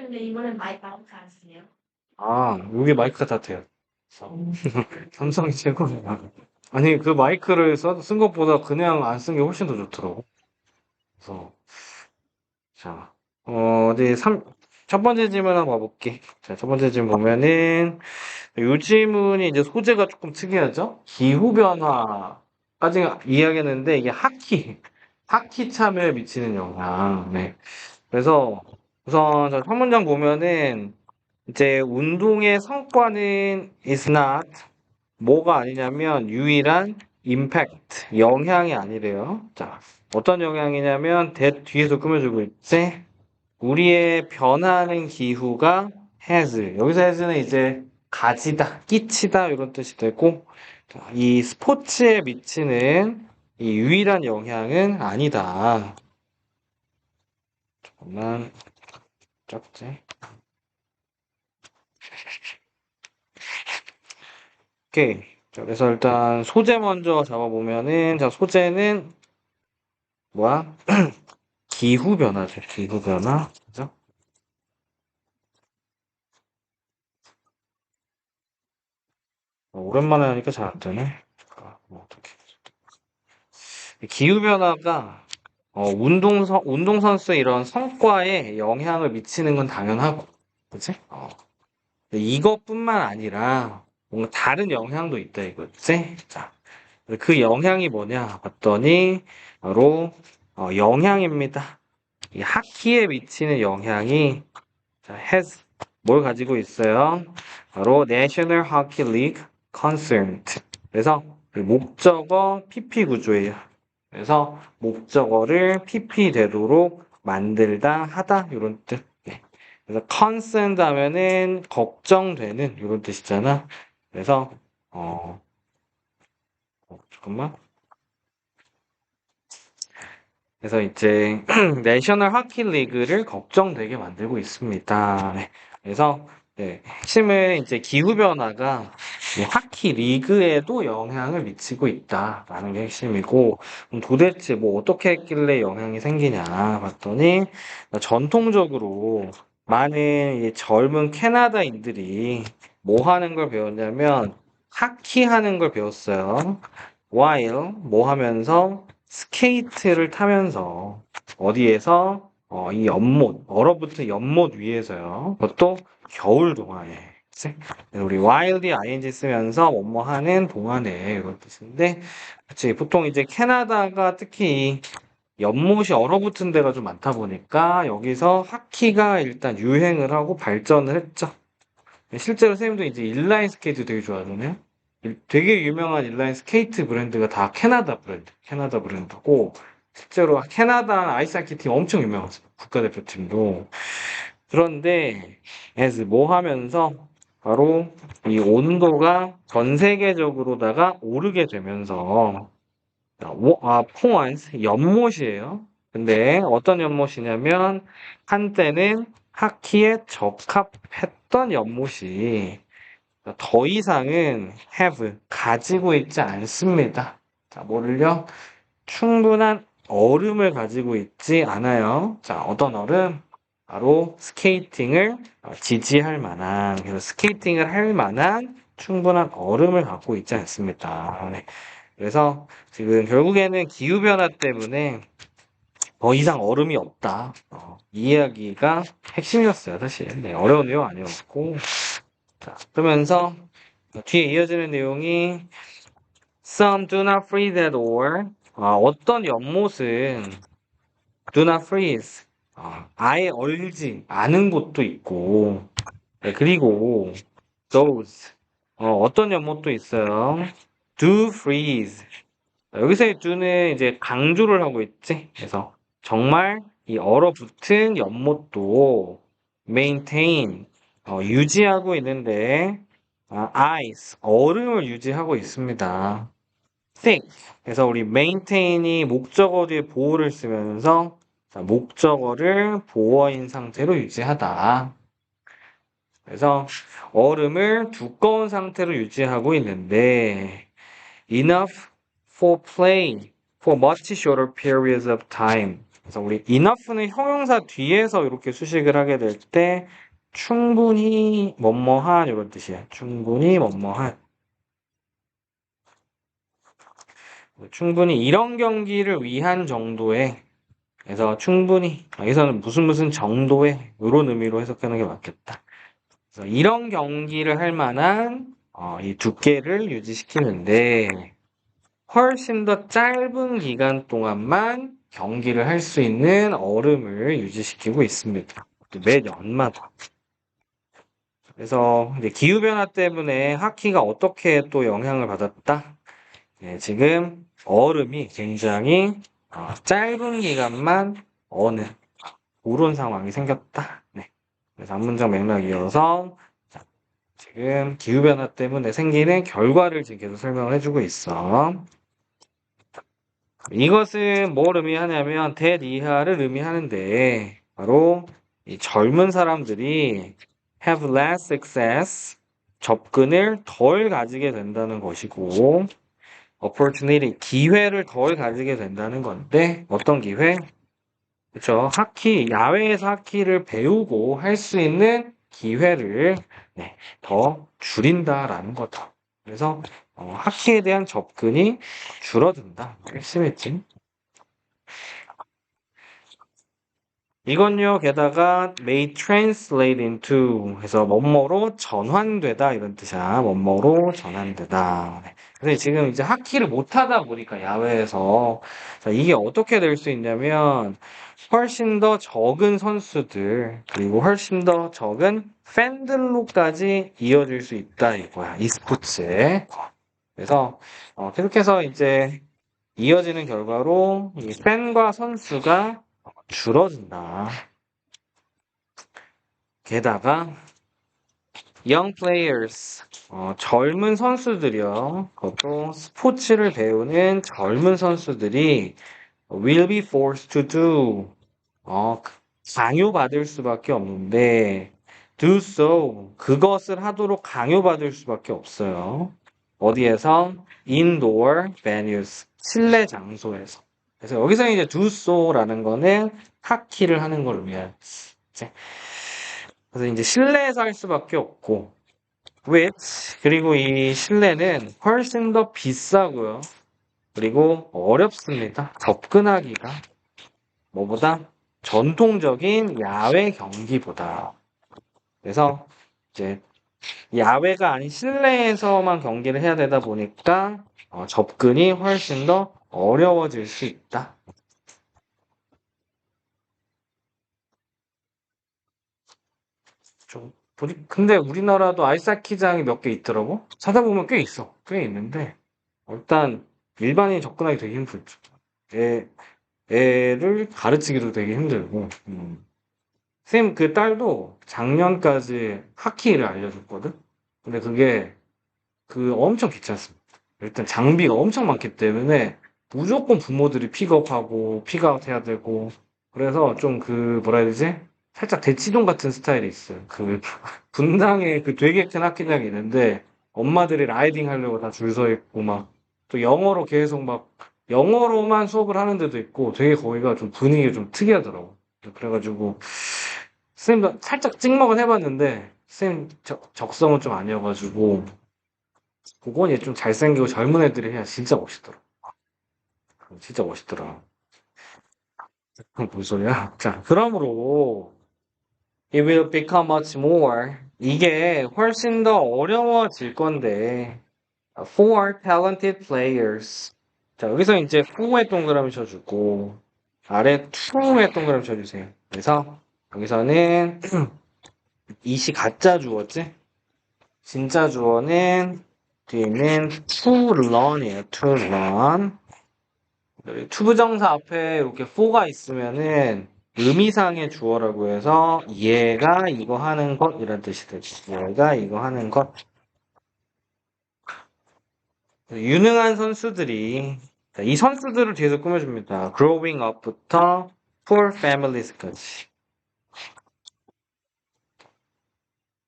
근데 이번엔 마이크 안 쓰네요. 아, 여기 마이크가 다 돼요. 그래서 삼성이 최고예요. 아니, 그 마이크를 쓴 것보다 그냥 안 쓴 게 훨씬 더 좋더라고. 그래서, 자, 어디, 첫 번째 질문 한번 봐볼게. 자, 첫 번째 질문 보면은, 요 질문이 이제 소재가 조금 특이하죠? 기후변화까지 이야기했는데, 이게 하키 참여에 미치는 영향. 네. 그래서, 우선, 첫 문장 보면은, 이제 운동의 성과는 is not 뭐가 아니냐면 유일한 impact 영향이 아니래요. 자, 어떤 영향이냐면 뒤에서 꾸며주고 있지. 우리의 변하는 기후가 has 여기서 has는 이제 가지다, 끼치다 이런 뜻이 되고 자, 이 스포츠에 미치는 이 유일한 영향은 아니다. 잠깐만 적지. 오케이. 자, 그래서 일단 소재 먼저 잡아보면은 자 소재는 뭐야? 기후 변화죠. 기후 변화. 그죠? 오랜만에 하니까 잘 안 되네. 어떡해. 기후 변화가 운동선수 이런 성과에 영향을 미치는 건 당연하고, 그치? 근데 이것뿐만 아니라 뭔가 다른 영향도 있다 이거지? 자, 그 영향이 뭐냐 봤더니 바로 영향입니다. 이 하키에 미치는 영향이 자, has 뭘 가지고 있어요? 바로 National Hockey League Concerned. 그래서 그 목적어 PP 구조예요. 그래서 목적어를 PP 되도록 만들다 하다 이런 뜻. 네. 그래서 concerned 하면은 걱정되는 이런 뜻이잖아. 그래서 잠깐만. 그래서 이제 내셔널 하키 리그를 걱정되게 만들고 있습니다. 네. 그래서 네, 핵심은 이제 기후 변화가 이 하키 리그에도 영향을 미치고 있다라는 게 핵심이고 그럼 도대체 뭐 어떻게 했길래 영향이 생기냐 봤더니 전통적으로 많은 이 젊은 캐나다인들이 뭐 하는 걸 배웠냐면 하키 하는 걸 배웠어요. while 뭐 하면서 스케이트를 타면서 어디에서 이 얼어붙은 연못 위에서요. 그것도 겨울 동안에. 그치? 우리 wild이 ing 쓰면서 뭐뭐 하는 동안에 이런 뜻인데, 그치? 보통 이제 캐나다가 특히 이 연못이 얼어붙은 데가 좀 많다 보니까 여기서 하키가 일단 유행을 하고 발전을 했죠. 실제로 선생님도 이제 인라인 스케이트 되게 좋아하잖아요. 되게 유명한 인라인 스케이트 브랜드가 다 캐나다 브랜드고, 실제로 캐나다 아이스하키 팀 엄청 유명하죠. 국가대표팀도. 그런데, as 뭐 하면서, 바로 이 온도가 전 세계적으로다가 오르게 되면서, 포완스, 연못이에요. 근데 어떤 연못이냐면, 한때는 하키에 적합했던 연못이 더 이상은 have 가지고 있지 않습니다. 자, 뭐를요? 충분한 얼음을 가지고 있지 않아요. 자, 어떤 얼음? 바로 스케이팅을 지지할 만한, 그래서 스케이팅을 할 만한 충분한 얼음을 갖고 있지 않습니다. 네. 그래서 지금 결국에는 기후변화 때문에 더 이상 얼음이 없다. 이 이야기가 핵심이었어요, 사실. 네, 어려운 내용 아니었고. 자, 그러면서 뒤에 이어지는 내용이 Some do not freeze at all. 어떤 연못은 do not freeze. 아예 얼지 않은 곳도 있고, 네, 그리고 those. 어떤 연못도 있어요. Do freeze. 여기서의 do는 이제 강조를 하고 있지. 그래서 정말 이 얼어붙은 연못도 maintain 유지하고 있는데 ice 얼음을 유지하고 있습니다. thick 그래서 우리 maintain이 목적어 뒤에 보호를 쓰면서 자, 목적어를 보어인 상태로 유지하다. 그래서 얼음을 두꺼운 상태로 유지하고 있는데 enough for play for much shorter periods of time. 그래서 우리 enough는 형용사 뒤에서 이렇게 수식을 하게 될 때 충분히 뭐뭐한 이런 뜻이에요. 충분히 뭐뭐한. 충분히 이런 경기를 위한 정도의 그래서 충분히 여기서는 무슨 정도의 이런 의미로 해석하는 게 맞겠다. 그래서 이런 경기를 할 만한 이 두께를 유지시키는데 훨씬 더 짧은 기간 동안만 경기를 할 수 있는 얼음을 유지시키고 있습니다. 매년마다. 그래서 이제 기후변화 때문에 하키가 어떻게 또 영향을 받았다? 네, 지금 얼음이 굉장히 짧은 기간만 어는 그런 상황이 생겼다. 네. 그래서 한 문장 맥락 이어서 자, 지금 기후변화 때문에 생기는 결과를 지금 계속 설명을 해주고 있어. 이것은 뭘 의미하냐면 대리하를 의미하는데 바로 이 젊은 사람들이 have less access 접근을 덜 가지게 된다는 것이고 opportunity 기회를 덜 가지게 된다는 건데 어떤 기회? 그렇죠. 하키 야외에서 하키를 배우고 할 수 있는 기회를 네, 더 줄인다라는 거죠. 그래서 하키에 대한 접근이 줄어든다. 심했지. 이건요, 게다가 may translate into 해서 뭐뭐로 전환되다 이런 뜻이야. 뭐뭐로 전환되다. 네. 그래서 지금 이제 하키를 못 하다 보니까 야외에서 자, 이게 어떻게 될 수 있냐면 훨씬 더 적은 선수들 그리고 훨씬 더 적은 팬들로까지 이어질 수 있다 이거야. 이 스포츠에. 그래서 계속해서 이제 이어지는 결과로 이 팬과 선수가 줄어든다. 게다가 young players 젊은 선수들이요. 그것도 스포츠를 배우는 젊은 선수들이 will be forced to do 강요받을 수밖에 없는데 do so 그것을 하도록 강요받을 수밖에 없어요. 어디에서? indoor venues 실내 장소에서. 그래서 여기서 이제 do so라는 거는 하키를 하는 걸 의미하지. 그래서 이제 실내에서 할 수밖에 없고 which 그리고 이 실내는 훨씬 더 비싸고요. 그리고 어렵습니다. 접근하기가 뭐보다 전통적인 야외 경기보다. 그래서 이제 야외가 아닌 실내에서만 경기를 해야 되다 보니까 접근이 훨씬 더 어려워질 수 있다. 근데 우리나라도 아이스하키장이 몇 개 있더라고? 찾아보면 꽤 있어. 꽤 있는데 일단 일반인이 접근하기 되게 힘들죠. 애, 애를 가르치기도 되게 힘들고. 쌤 그 딸도 작년까지 하키를 알려줬거든? 근데 그게 엄청 귀찮습니다. 일단 장비가 엄청 많기 때문에 무조건 부모들이 픽업하고 픽아웃 해야 되고 그래서 좀 뭐라 해야 되지? 살짝 대치동 같은 스타일이 있어요. 분당에 되게 큰 하키장이 있는데 엄마들이 라이딩 하려고 다 줄 서 있고 막 또 영어로 계속 막 영어로만 수업을 하는 데도 있고 되게 거기가 좀 분위기가 좀 특이하더라고. 그래가지고 선생님도 살짝 찍먹은 해봤는데 선생님 적성은 좀 아니어가지고 그건 얘 좀 잘생기고 젊은 애들이 해야 진짜 멋있더라. 진짜 멋있더라. 무슨 소리야? 자, 그러므로 it will become much more 이게 훨씬 더 어려워질 건데 for talented players 자, 여기서 이제 for에 동그라미 쳐주고 아래 to에 동그라미 쳐주세요. 그래서 여기서는 이시 가짜 주어지? 진짜 주어는 뒤에 있는 to learn이에요. to learn. 투부정사 앞에 이렇게 for가 있으면은 의미상의 주어라고 해서 얘가 이거 하는 것 이런 뜻이 되죠. 얘가 이거 하는 것. 유능한 선수들이 이 선수들을 뒤에서 꾸며줍니다. growing up부터 poor families까지.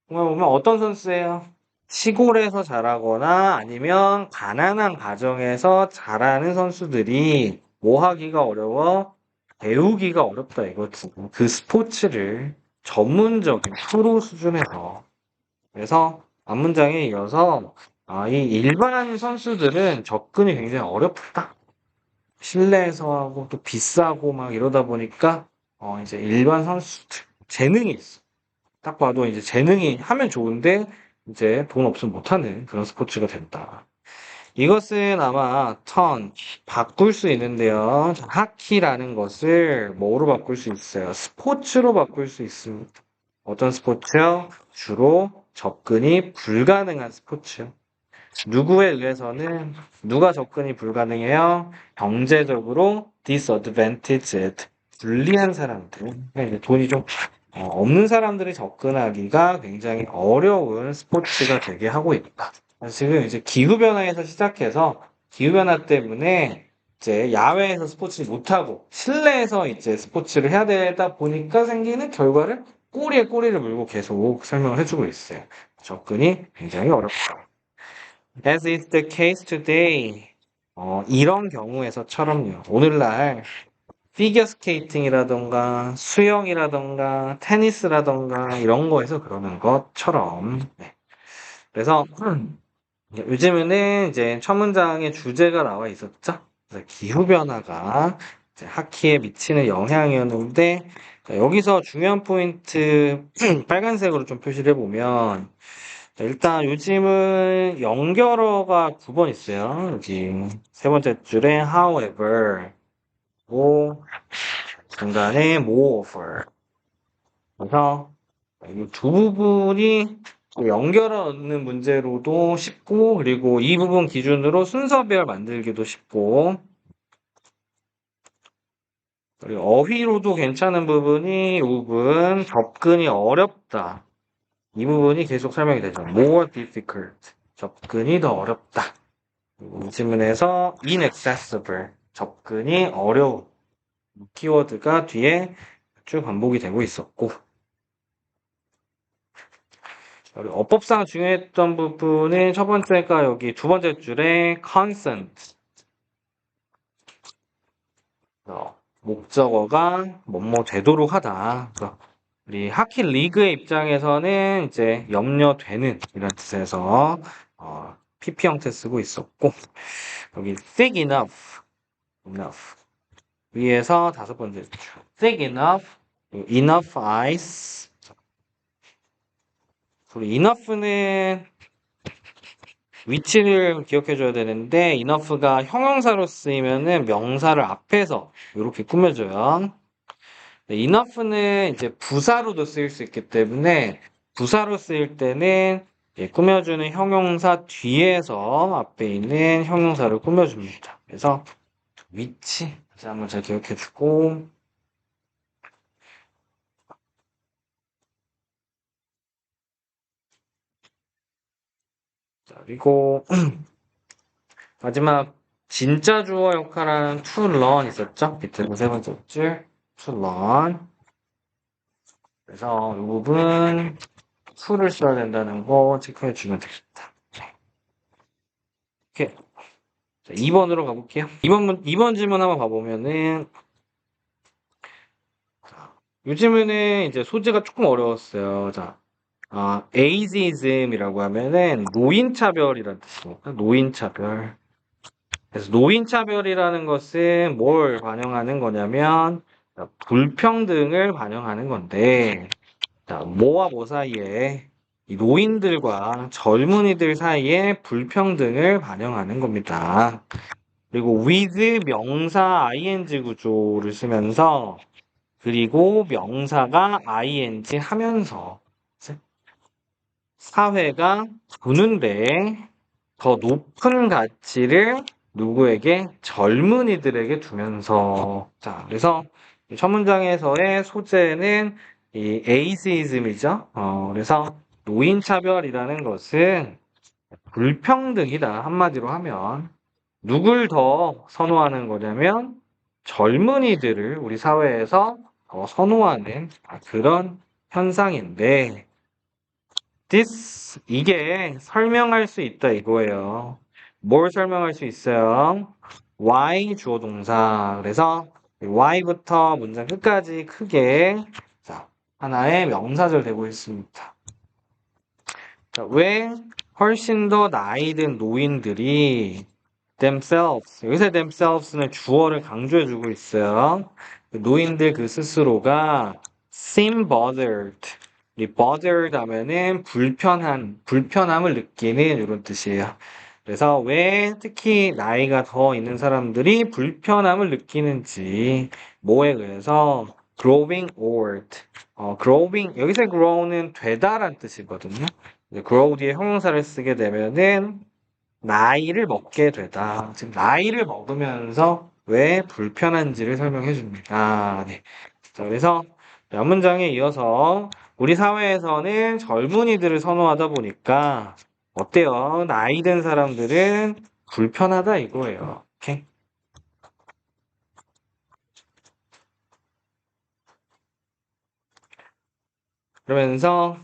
보면 어떤 선수예요? 시골에서 자라거나 아니면 가난한 가정에서 자라는 선수들이 뭐 하기가 어려워? 배우기가 어렵다 이거지. 그 스포츠를 전문적인 프로 수준에서. 그래서 앞문장에 이어서 이 일반 선수들은 접근이 굉장히 어렵다. 실내에서 하고 또 비싸고 막 이러다 보니까 이제 일반 선수들 재능이 있어. 딱 봐도 이제 재능이 하면 좋은데 이제 돈 없으면 못하는 그런 스포츠가 된다. 이것은 아마 바꿀 수 있는데요. 하키라는 것을 뭐로 바꿀 수 있어요? 스포츠로 바꿀 수 있습니다. 어떤 스포츠요? 주로 접근이 불가능한 스포츠요. 누구에 의해서는 누가 접근이 불가능해요? 경제적으로 disadvantaged, 불리한 사람들. 그러니까 이제 돈이 좀 없는 사람들이 접근하기가 굉장히 어려운 스포츠가 되게 하고 있다. 지금 이제 기후변화에서 시작해서 기후변화 때문에 이제 야외에서 스포츠를 못하고 실내에서 이제 스포츠를 해야 되다 보니까 생기는 결과를 꼬리에 꼬리를 물고 계속 설명을 해주고 있어요. 접근이 굉장히 어렵다. As is the case today. 이런 경우에서처럼요. 오늘날 피겨 스케이팅이라던가 수영이라던가 테니스라던가 이런 거에서 그러는 것처럼. 네. 그래서 요즘에는 이제 첫 문장에 주제가 나와 있었죠. 그래서 기후변화가 이제 하키에 미치는 영향이었는데 여기서 중요한 포인트 빨간색으로 좀 표시를 해보면 일단 요즘은 연결어가 9번 있어요. 여기 세 번째 줄에 however, 뭐 중간에 moreover. 그래서 이 두 부분이 연결어 넣는 문제로도 쉽고 그리고 이 부분 기준으로 순서별 만들기도 쉽고 그리고 어휘로도 괜찮은 부분이 이 부분 접근이 어렵다. 이 부분이 계속 설명이 되죠. more difficult. 접근이 더 어렵다. 이 질문에서 inaccessible. 접근이 어려운 키워드가 뒤에 쭉 반복이 되고 있었고 그리고 어법상 중요했던 부분은 첫 번째가 여기 두 번째 줄에 consent. 목적어가 뭐뭐 되도록 하다. 우리 하키 리그의 입장에서는 이제 염려되는 이런 뜻에서 PP 형태 쓰고 있었고 여기 thick enough 위에서 다섯 번째 줄 thick enough eyes. 우리 enough는 위치를 기억해줘야 되는데 enough가 형용사로 쓰이면은 명사를 앞에서 이렇게 꾸며줘요. enough는 이제 부사로도 쓰일 수 있기 때문에 부사로 쓰일 때는 꾸며주는 형용사 뒤에서 앞에 있는 형용사를 꾸며줍니다. 그래서 위치 다시 한번 잘 기억해주고 자, 그리고 마지막 진짜 주어 역할하는 to learn 있었죠? 밑에 세 번째 줄 to learn. 그래서 이 부분 to를 써야 된다는 거 체크해 주면 되겠다. 이렇게 자, 2번으로 가볼게요. 2번 질문 한번 봐보면은 요즘에는 이제 소재가 조금 어려웠어요. 자, ageism이라고 하면은 노인차별이라는 뜻입니다. 노인차별. 그래서 노인차별이라는 것은 뭘 반영하는 거냐면 불평등을 반영하는 건데 자, 뭐와 뭐 사이에 이 노인들과 젊은이들 사이에 불평등을 반영하는 겁니다. 그리고 with 명사 ing 구조를 쓰면서 그리고 명사가 ing 하면서 사회가 주는데 더 높은 가치를 누구에게? 젊은이들에게 두면서. 자, 그래서 첫 문장에서의 소재는 이 에이시즘이죠. 그래서 노인차별이라는 것은 불평등이다. 한마디로 하면. 누굴 더 선호하는 거냐면 젊은이들을 우리 사회에서 더 선호하는 그런 현상인데 이게 설명할 수 있다 이거예요. 뭘 설명할 수 있어요? why 주어 동사. 그래서 Y부터 문장 끝까지 크게 자, 하나의 명사절 되고 있습니다. 자, 왜 훨씬 더 나이 든 노인들이 themselves, 여기서 themselves는 주어를 강조해주고 있어요. 노인들 그 스스로가 seem bothered. 이 bothered 하면은 불편함을 느끼는 이런 뜻이에요. 그래서 왜 특히 나이가 더 있는 사람들이 불편함을 느끼는지, 뭐에 의해서 growing old. growing, 여기서 grow는 되다란 뜻이거든요. grow 뒤에 형용사를 쓰게 되면은 나이를 먹게 되다. 지금 나이를 먹으면서 왜 불편한지를 설명해 줍니다. 네. 자, 그래서 앞 문장에 이어서 우리 사회에서는 젊은이들을 선호하다 보니까 어때요? 나이 든 사람들은 불편하다 이거예요. 오케이? 그러면서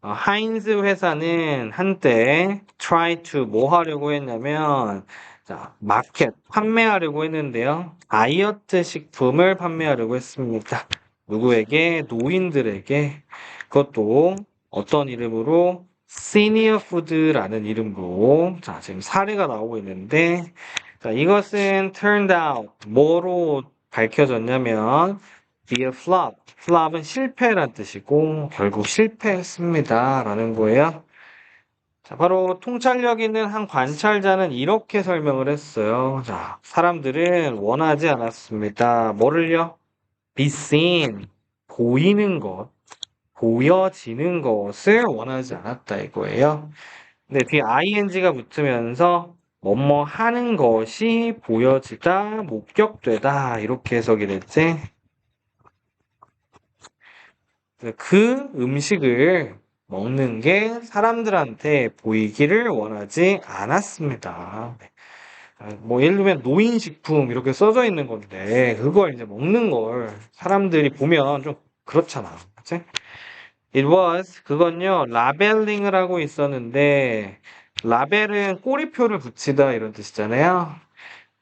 하인즈 회사는 한때 try to 뭐 하려고 했냐면 자, 마켓 판매하려고 했는데요. 다이어트 식품을 판매하려고 했습니다. 누구에게? 노인들에게. 그것도 어떤 이름으로? 시니어 푸드라는 이름으로 자, 지금 사례가 나오고 있는데 자, 이것은 turned out 뭐로 밝혀졌냐면 be a flop. flop은 실패란 뜻이고 결국 실패했습니다. 라는 거예요. 자, 바로 통찰력 있는 한 관찰자는 이렇게 설명을 했어요. 자, 사람들은 원하지 않았습니다. 뭐를요? be seen. 보이는 것, 보여지는 것을 원하지 않았다 이거예요. 근데 뒤에 ing가 붙으면서 뭐뭐 하는 것이 보여지다, 목격되다 이렇게 해석이 됐지. 그 음식을 먹는 게 사람들한테 보이기를 원하지 않았습니다. 네. 뭐 예를 들면 노인식품 이렇게 써져 있는 건데 그걸 이제 먹는 걸 사람들이 보면 좀 그렇잖아. 그치? It was 그건요 라벨링을 하고 있었는데 라벨은 꼬리표를 붙이다 이런 뜻이잖아요.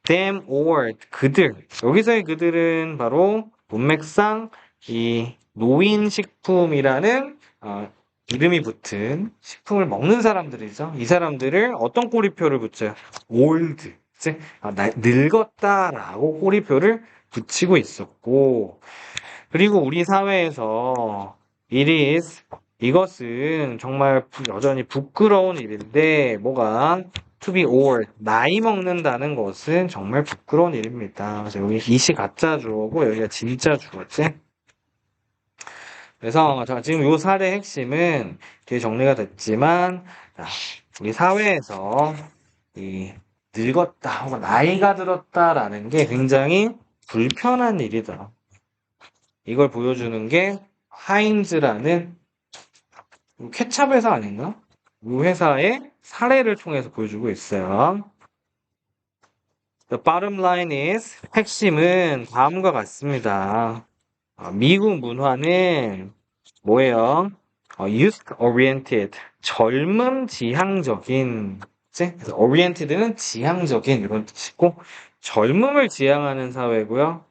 them or 그들 여기서의 그들은 바로 문맥상 이 노인식품이라는 이름이 붙은 식품을 먹는 사람들이죠. 이 사람들을 어떤 꼬리표를 붙여요? old 즉 늙었다라고 꼬리표를 붙이고 있었고 그리고 우리 사회에서 it is 이것은 정말 여전히 부끄러운 일인데 뭐가 to be old 나이 먹는다는 것은 정말 부끄러운 일입니다. 그래서 여기 이시 가짜 주어고 여기가 진짜 주어지. 그래서 자, 지금 이 사례의 핵심은 뒤에 정리가 됐지만 자, 우리 사회에서 이 늙었다 혹은 나이가 들었다라는 게 굉장히 불편한 일이다. 이걸 보여주는 게 하인즈라는 케찹 회사 아닌가? 이 회사의 사례를 통해서 보여주고 있어요. The bottom line is 핵심은 다음과 같습니다. 미국 문화는 뭐예요? youth oriented 젊음 지향적인 그래서 oriented는 지향적인 이런 뜻이고 젊음을 지향하는 사회고요.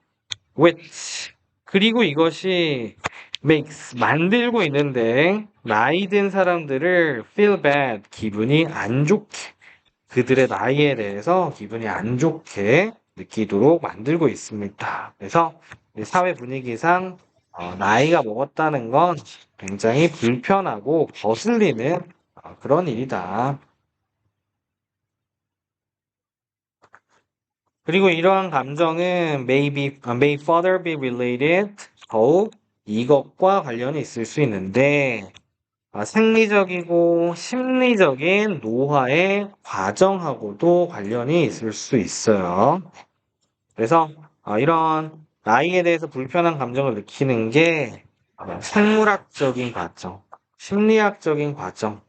which 그리고 이것이 makes 만들고 있는데 나이 든 사람들을 feel bad 기분이 안 좋게 그들의 나이에 대해서 기분이 안 좋게 느끼도록 만들고 있습니다. 그래서 사회 분위기상 나이가 먹었다는 건 굉장히 불편하고 거슬리는 그런 일이다. 그리고 이러한 감정은 may further be related 더욱 이것과 관련이 있을 수 있는데 생리적이고 심리적인 노화의 과정하고도 관련이 있을 수 있어요. 그래서 이런 나이에 대해서 불편한 감정을 느끼는 게 생물학적인 과정, 심리학적인 과정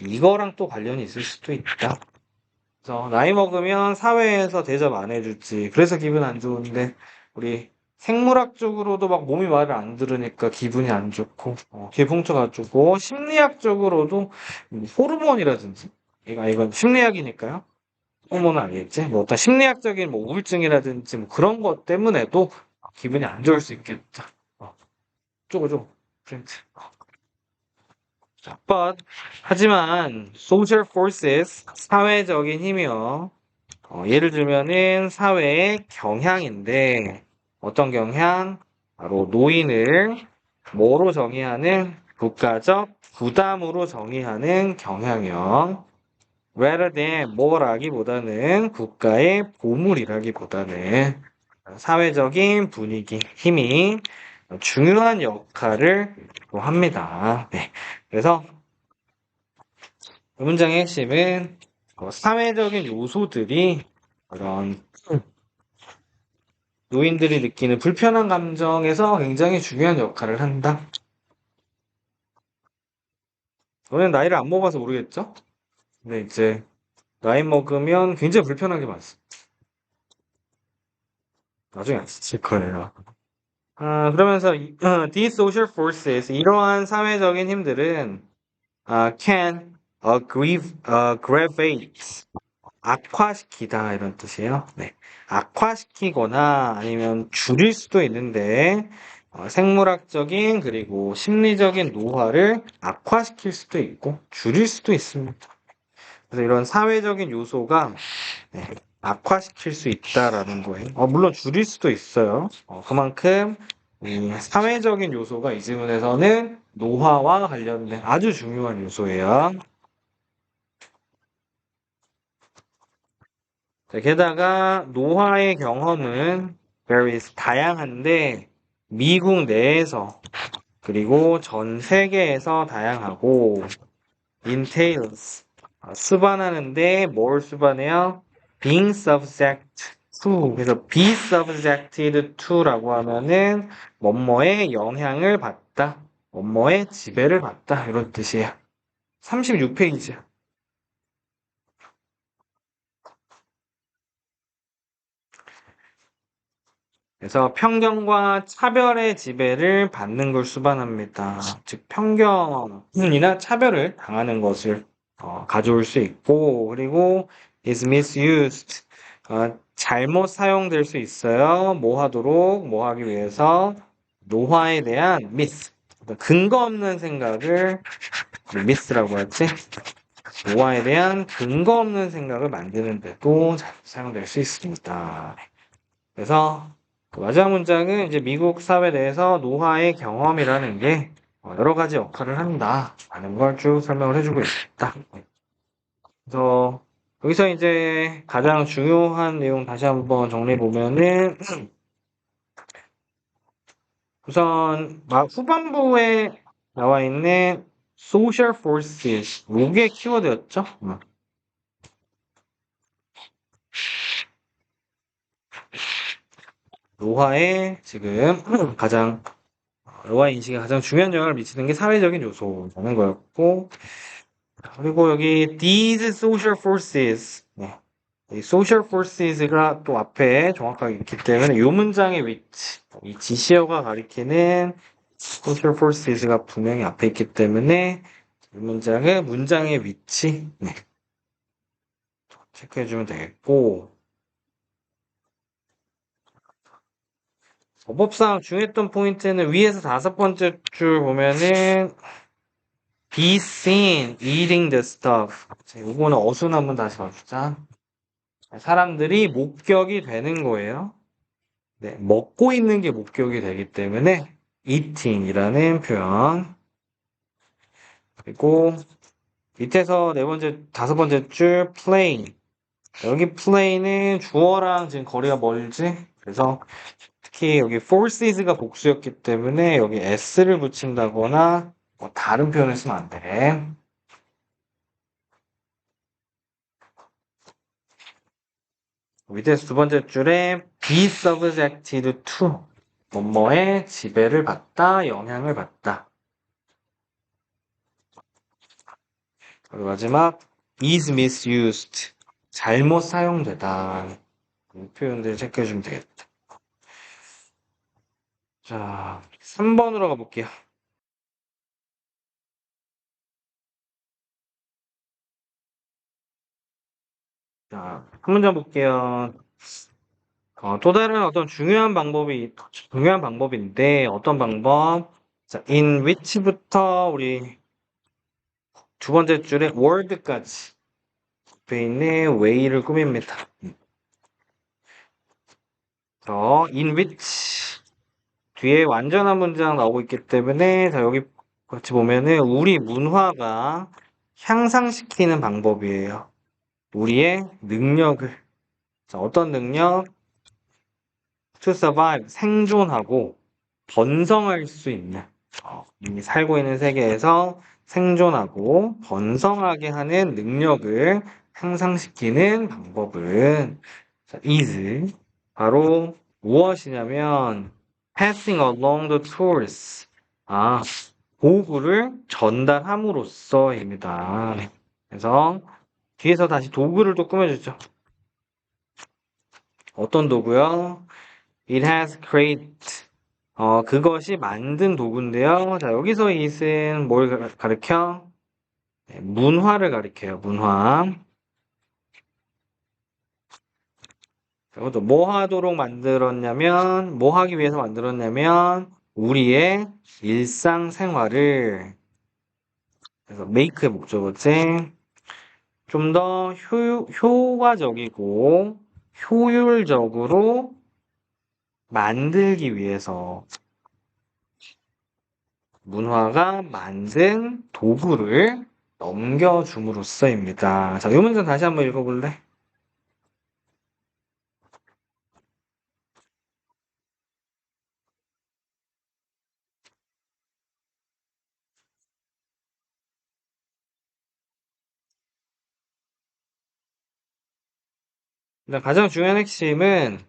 이거랑 또 관련이 있을 수도 있다. 그래서 나이 먹으면 사회에서 대접 안 해주지. 그래서 기분 안 좋은데 우리 생물학적으로도 막 몸이 말을 안 들으니까 기분이 안 좋고 기분차가 좋고 심리학적으로도 호르몬이라든지 이건 심리학이니까요. 호모는 아니겠지? 뭐 어떤 심리학적인 뭐 우울증이라든지 뭐 그런 것 때문에도 기분이 안 좋을 수 있겠다. 쪼고 프린트. 자, 하지만 social forces 사회적인 힘이요. 예를 들면은 사회의 경향인데 어떤 경향? 바로 노인을 뭐로 정의하는 국가적 부담으로 정의하는 경향이요. rather than 뭐라기보다는 국가의 보물이라기보다는 사회적인 분위기, 힘이 중요한 역할을 또 합니다. 네. 그래서 이 문장의 핵심은 사회적인 요소들이 그런 노인들이 느끼는 불편한 감정에서 굉장히 중요한 역할을 한다. 너는 나이를 안 먹어서 모르겠죠? 근데 이제 나이 먹으면 굉장히 불편한 게 많습니다. 나중에 아실 거예요. 그러면서 these social forces 이러한 사회적인 힘들은 can aggravate 악화시키다 이런 뜻이에요. 네. 악화시키거나 아니면 줄일 수도 있는데 생물학적인 그리고 심리적인 노화를 악화시킬 수도 있고 줄일 수도 있습니다. 그래서 이런 사회적인 요소가 네, 악화시킬 수 있다라는 거예요. 물론 줄일 수도 있어요. 그만큼 이 사회적인 요소가 이 지문에서는 노화와 관련된 아주 중요한 요소예요. 자, 게다가 노화의 경험은 various 다양한데 미국 내에서 그리고 전 세계에서 다양하고 entails 수반하는데 뭘 수반해요? being subject to 그래서 be subjected to라고 하면은 뭐뭐의 영향을 받다 뭐뭐의 지배를 받다 이런 뜻이에요. 36페이지. 그래서 편견과 차별의 지배를 받는 걸 수반합니다. 즉 편견이나 차별을 당하는 것을 가져올 수 있고 그리고 is misused 잘못 사용될 수 있어요. 뭐 하도록 뭐 하기 위해서 노화에 대한 miss 근거 없는 생각을 miss라고 하지 노화에 대한 근거 없는 생각을 만드는데도 잘 사용될 수 있습니다. 그래서 그 마지막 문장은 이제 미국 사회 내에서 노화의 경험이라는 게 여러 가지 역할을 한다라는 걸 쭉 설명을 해주고 있다. 그래서 여기서 이제 가장 중요한 내용 다시 한번 정리해 보면은 우선 후반부에 나와 있는 social forces 요게 키워드였죠. 노화의 지금 가장 노화 인식에 가장 중요한 영향을 미치는 게 사회적인 요소라는 거였고 그리고 여기 these social forces 네. 이 social forces가 또 앞에 정확하게 있기 때문에 이 문장의 위치 이 지시어가 가리키는 social forces가 분명히 앞에 있기 때문에 이 문장의 위치 네. 체크해주면 되겠고 어법상 중요했던 포인트는 위에서 5번째 줄 보면은 be seen eating the stuff 이거는 어순 한번 다시 봐주자 사람들이 목격이 되는 거예요. 네, 먹고 있는 게 목격이 되기 때문에 eating이라는 표현. 그리고 밑에서 5번째 줄 play. 여기 play는 주어랑 지금 거리가 멀지? 그래서 특히 여기 forces가 복수였기 때문에 여기 s를 붙인다거나 뭐 다른 표현을 쓰면 안 돼. 밑에서 2번째 줄에 be subjected to 뭐뭐의 지배를 받다, 영향을 받다. 그리고 마지막 is misused 잘못 사용되다. 이 표현들 체크해주면 되겠다. 자, 3번으로 가볼게요. 자, 한 문장 볼게요. 또 다른 어떤 중요한 방법인데, 어떤 방법? 자, in which부터 우리 두 번째 줄에 word까지 돼 있는 way를 꾸밉니다. in which 뒤에 완전한 문장 나오고 있기 때문에, 자, 여기 같이 보면은 우리 문화가 향상시키는 방법이에요. 우리의 능력을. 자, 어떤 능력? to survive, 생존하고 번성할 수 있는, 이 살고 있는 세계에서 생존하고 번성하게 하는 능력을 향상시키는 방법은 자, is 바로 무엇이냐면 passing along the tools, 도구를 전달함으로써입니다. 그래서 뒤에서 다시 도구를 또 꾸며주죠. 어떤 도구요? It has created. 그것이 만든 도구인데요. 자, 여기서 it은 뭘 가르쳐? 네, 문화를 가리켜요. 문화. 이것도 뭐 하도록 만들었냐면, 뭐 하기 위해서 만들었냐면, 우리의 일상생활을, 그래서 make의 목적어지, 좀 더 효과적이고, 효율적으로 만들기 위해서 문화가 만든 도구를 넘겨줌으로써입니다. 자, 이 문장 다시 한번 읽어볼래? 일단 가장 중요한 핵심은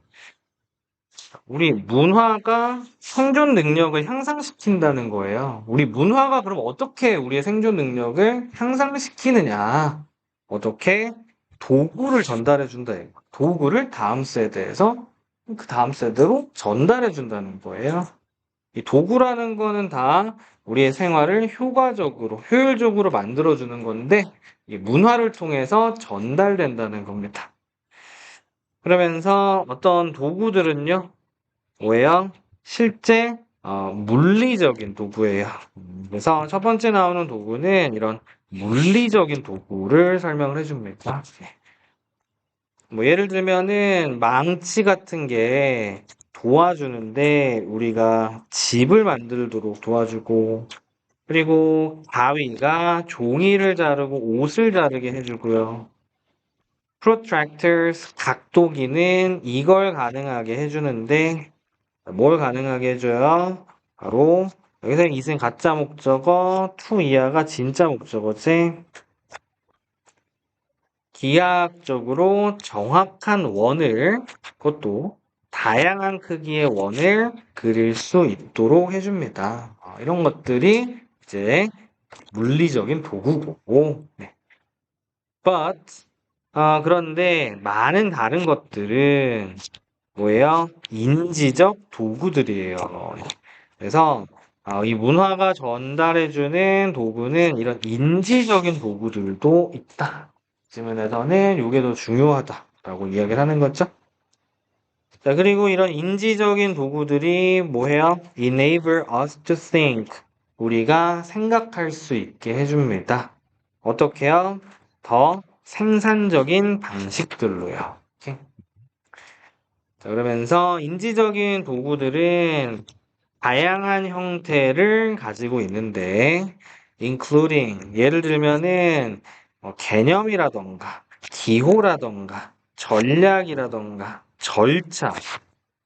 우리 문화가 생존 능력을 향상시킨다는 거예요. 우리 문화가 그럼 어떻게 우리의 생존 능력을 향상시키느냐? 어떻게? 도구를 전달해 준다. 도구를 다음 세대에서 그 다음 세대로 전달해 준다는 거예요. 이 도구라는 거는 다 우리의 생활을 효과적으로, 효율적으로 만들어주는 건데, 이 문화를 통해서 전달된다는 겁니다. 그러면서 어떤 도구들은요, 뭐예요? 실제 물리적인 도구예요. 그래서 첫 번째 나오는 도구는 이런 물리적인 도구를 설명을 해줍니다. 뭐 예를 들면은 망치 같은 게 도와주는데 우리가 집을 만들도록 도와주고, 그리고 가위가 종이를 자르고 옷을 자르게 해주고요. protractors, 각도기는 이걸 가능하게 해주는데 뭘 가능하게 해줘요? 바로 여기서 is은 가짜 목적어, to 이하가 진짜 목적어지. 기하학적으로 정확한 원을, 그것도 다양한 크기의 원을 그릴 수 있도록 해줍니다. 이런 것들이 이제 물리적인 도구고, 네. But, 그런데 많은 다른 것들은 뭐예요? 인지적 도구들이에요. 그래서 이 문화가 전달해주는 도구는 이런 인지적인 도구들도 있다. 지문에서는 이게 더 중요하다라고 이야기를 하는 거죠. 자, 그리고 이런 인지적인 도구들이 뭐해요? Enable us to think. 우리가 생각할 수 있게 해줍니다. 어떻게요? 더 생산적인 방식들로요. 이렇게. 자, 그러면서 인지적인 도구들은 다양한 형태를 가지고 있는데, including, 예를 들면은 개념이라던가, 기호라던가, 전략이라던가, 절차,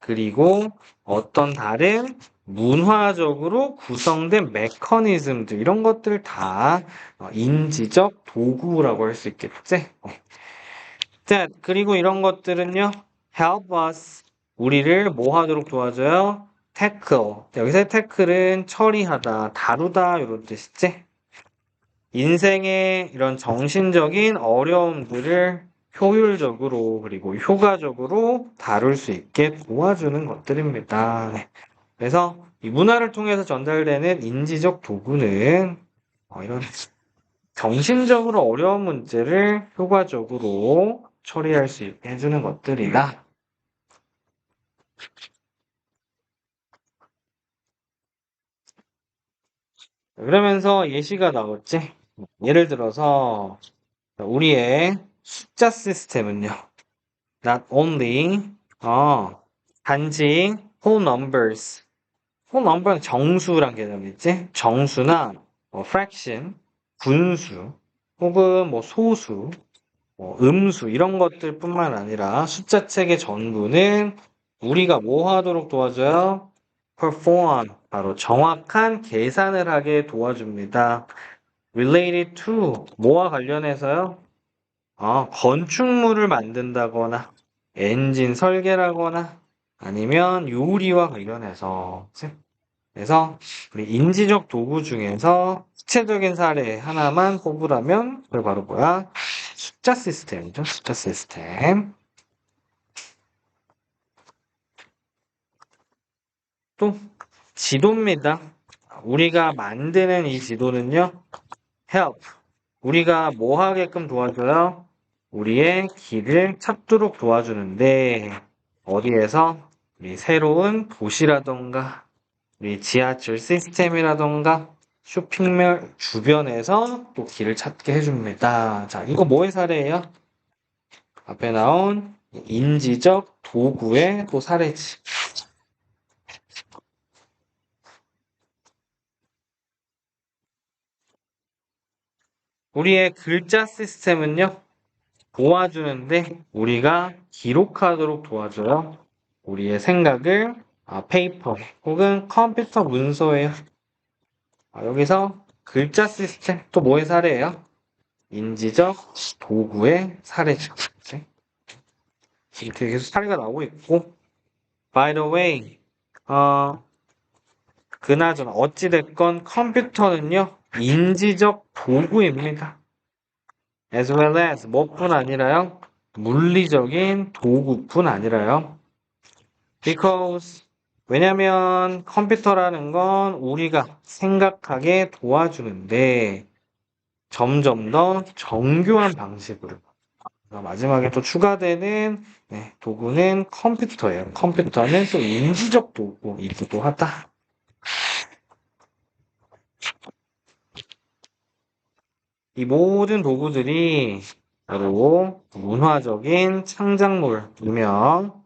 그리고 어떤 다른 문화적으로 구성된 메커니즘들, 이런 것들 다 인지적 도구라고 할 수 있겠지? 자, 그리고 이런 것들은요, help us, 우리를 뭐 하도록 도와줘요? tackle. 여기서 tackle은 처리하다, 다루다, 이런 뜻이지? 인생의 이런 정신적인 어려움들을 효율적으로 그리고 효과적으로 다룰 수 있게 도와주는 것들입니다. 네. 그래서 이 문화를 통해서 전달되는 인지적 도구는 이런 정신적으로 어려운 문제를 효과적으로 처리할 수 있게 해주는 것들이다. 그러면서 예시가 나왔지. 예를 들어서 우리의 숫자 시스템은요. Not only 단지 whole numbers. whole number는 정수란 개념이지. 정수나 fraction, 분수, 혹은 소수, 음수 이런 것들뿐만 아니라 숫자 책의 전부는 우리가 뭐 하도록 도와줘요? perform, 바로 정확한 계산을 하게 도와줍니다. related to, 뭐와 관련해서요? 건축물을 만든다거나, 엔진 설계라거나, 아니면 요리와 관련해서. 그래서 우리 인지적 도구 중에서 구체적인 사례 하나만 꼽으라면 그게 바로 뭐야? 숫자 시스템이죠. 숫자 시스템. 또 지도입니다. 우리가 만드는 이 지도는요. help. 우리가 뭐 하게끔 도와줘요? 우리의 길을 찾도록 도와주는데 어디에서? 우리 새로운 도시라던가 우리 지하철 시스템이라던가 쇼핑몰 주변에서 또 길을 찾게 해줍니다. 자, 이거 뭐의 사례예요? 앞에 나온 인지적 도구의 또 사례지. 우리의 글자 시스템은요, 도와주는데 우리가 기록하도록 도와줘요. 우리의 생각을 페이퍼 혹은 컴퓨터 문서예요. 여기서 글자 시스템 또 뭐의 사례예요? 인지적 도구의 사례죠. 이렇게 계속 사례가 나오고 있고 by the way 그나저나 어찌됐건 컴퓨터는요 인지적 도구입니다. as well as 뭐뿐 아니라요 물리적인 도구뿐 아니라요 because 왜냐면 컴퓨터라는 건 우리가 생각하게 도와주는데 점점 더 정교한 방식으로 마지막에 또 추가되는 도구는 컴퓨터예요. 컴퓨터는 또 인지적 도구이기도 하다. 이 모든 도구들이 바로 문화적인 창작물이며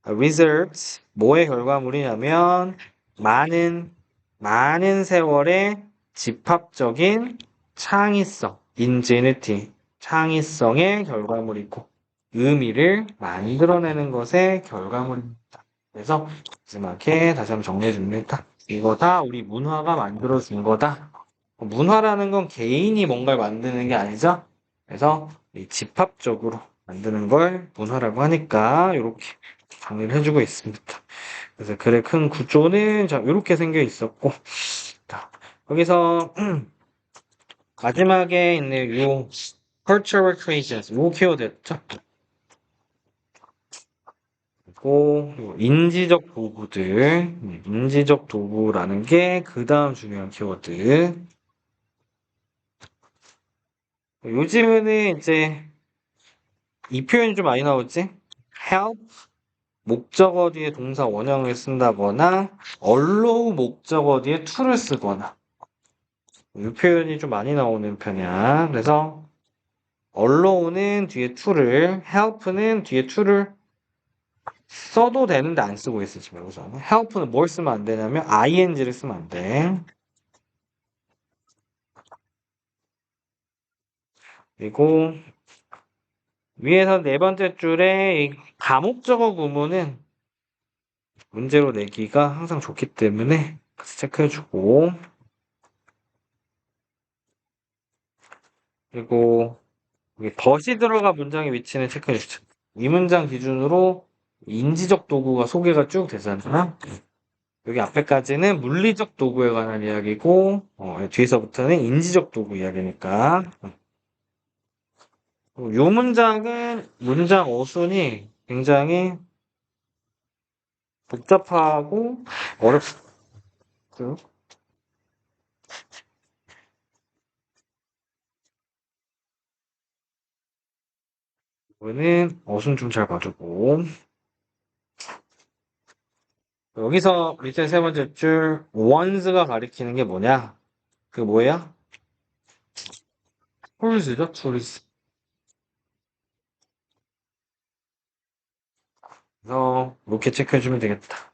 results 뭐의 결과물이냐면 많은 세월의 집합적인 창의성, ingenuity, 창의성의 결과물이고 의미를 만들어내는 것의 결과물입니다. 그래서 마지막에 다시 한번 정리해 줍니다. 이거 다 우리 문화가 만들어준 거다. 문화라는 건 개인이 뭔가를 만드는 게 아니죠. 그래서 이 집합적으로 만드는 걸 문화라고 하니까 이렇게 정리를 해주고 있습니다. 그래서 글의 큰 구조는 자 이렇게 생겨 있었고 자, 여기서 마지막에 있는 요 cultural creations 요 키워드였죠. 그리고 요 인지적 도구들 인지적 도구라는 게 그 다음 중요한 키워드. 요즘에는 이제 이 표현이 좀 많이 나오지? help 목적어 뒤에 동사 원형을 쓴다거나 allow 목적어 뒤에 to를 쓰거나 이 표현이 좀 많이 나오는 편이야. 그래서 allow는 뒤에 to를 help는 뒤에 to를 써도 되는데 안 쓰고 있어 지금 여기서. help는 뭘 쓰면 안 되냐면 ing를 쓰면 안 돼. 그리고 위에서 네 번째 줄에 이 다목적어 구문은 문제로 내기가 항상 좋기 때문에 체크해주고 그리고 여기 덫이 들어가 문장의 위치는 체크해주죠. 이 문장 기준으로 인지적 도구가 소개가 쭉 되잖아. 여기 앞에까지는 물리적 도구에 관한 이야기고 뒤에서부터는 인지적 도구 이야기니까 이 문장은 문장 어순이 굉장히 복잡하고 어렵죠. 이거는 어순 좀 잘 봐주고. 여기서 밑에 세 번째 줄 once가 가리키는 게 뭐냐? 그 뭐예요? tools죠, tools. 그래서 이렇게 체크해주면 되겠다.